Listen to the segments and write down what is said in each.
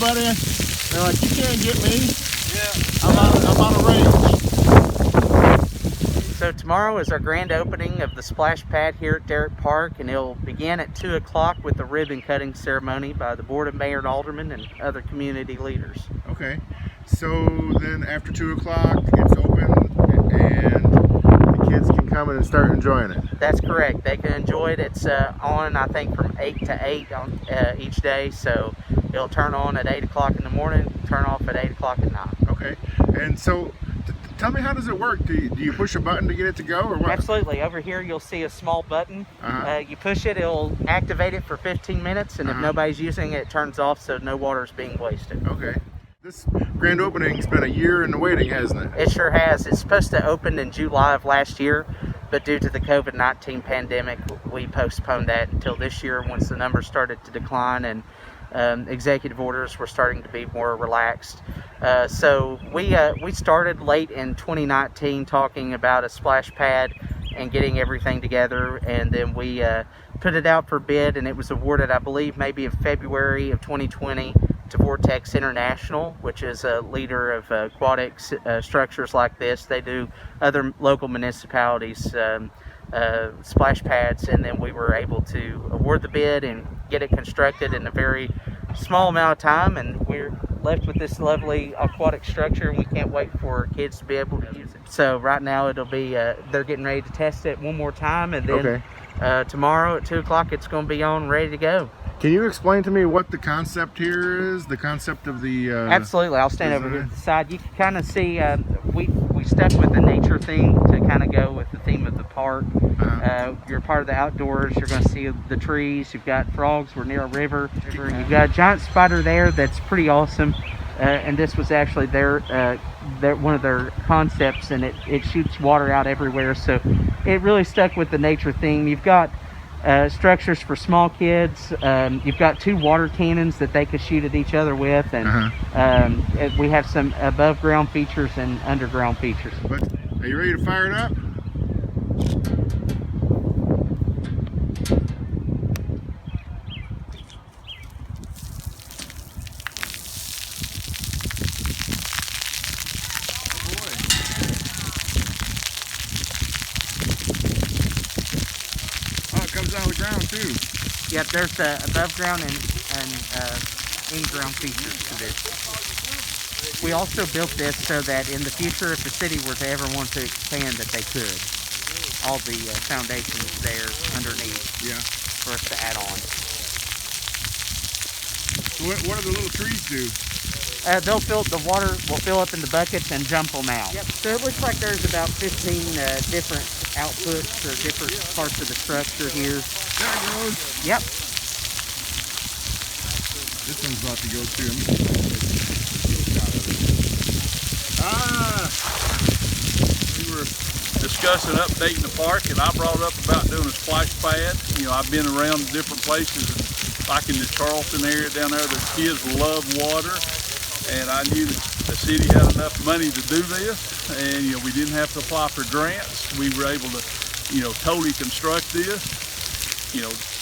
buddy. They're like, you can't get me. Yeah. I'm on a range. So tomorrow is our grand opening of the splash pad here at Derrick Park, and it'll begin at 2 o'clock with the ribbon cutting ceremony by the Board of Mayor and Aldermen and other community leaders. Okay. So then after 2 o'clock, it's open and the kids can come in and start enjoying it. That's correct. They can enjoy it. It's on, I think, from 8 to 8 on each day. So it'll turn on at 8 o'clock in the morning, turn off at 8 o'clock at night. Okay. And so tell me, how does it work? Do you push a button to get it to go, or what? Absolutely. Over here you'll see a small button. You push it, it'll activate it for 15 minutes, and if nobody's using it, it turns off so no water is being wasted. Okay. This grand opening's been a year in the waiting, hasn't it? It sure has. It's supposed to open in July of last year, but due to the COVID-19 pandemic, we postponed that until this year once the numbers started to decline and executive orders were starting to be more relaxed. So we started late in 2019 talking about a splash pad and getting everything together, and then we put it out for bid, and it was awarded, I believe, maybe in February of 2020 to Vortex International, which is a leader of aquatic structures like this. They do other local municipalities splash pads, and then we were able to award the bid and get it constructed in a very small amount of time, and we're left with this lovely aquatic structure, and we can't wait for kids to be able to use it. So right now it'll be they're getting ready to test it one more time, and then tomorrow at 2 o'clock it's going to be on, ready to go. Can you explain to me what the concept here is? The concept of the Absolutely. I'll stand over here to the side. You can kind of see we stuck with the nature theme to kind of go with the theme of the park. You're part of the outdoors. You're going to see the trees. You've got frogs. We're near a river. You've got a giant spider there that's pretty awesome. And this was actually their one of their concepts, and it shoots water out everywhere. So it really stuck with the nature theme. You've got structures for small kids. You've got 2 water cannons that they could shoot at each other with, and we have some above ground features and underground features. But are you ready to fire it up? Comes out of the ground too. Yep, there's above ground and in-ground features to this. We also built this so that in the future, if the city were to ever want to expand, that they could. All the foundations there underneath for us to add on. So what do the little trees do? The water will fill up in the buckets and jump them out. Yep. So it looks like there's about 15 different outputs or different parts of the structure here. There it goes. Yep. This one's about to go too. We were discussing updating the park, and I brought up about doing a splash pad. You know, I've been around different places, like in the Charleston area down there, the kids love water. And I knew that the city had enough money to do this, and we didn't have to apply for grants. We were able to, totally construct this,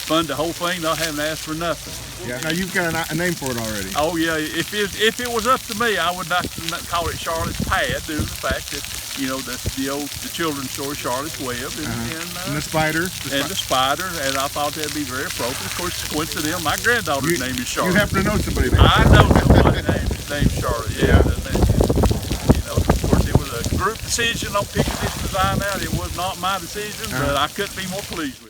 fund the whole thing, not having to ask for nothing. Yeah. Now you've got a name for it already. Oh yeah, if it was up to me, I would not call it Charlotte's Pad, due to the fact that the children's story Charlotte's Web and the spider. The spider, and I thought that'd be very appropriate. Of course, it's coincidental. My granddaughter's name is Charlotte. You happen to know somebody there? I know somebody named Charlotte. Yeah. Of course, it was a group decision on picking this design out. It was not my decision, but I couldn't be more pleased with it.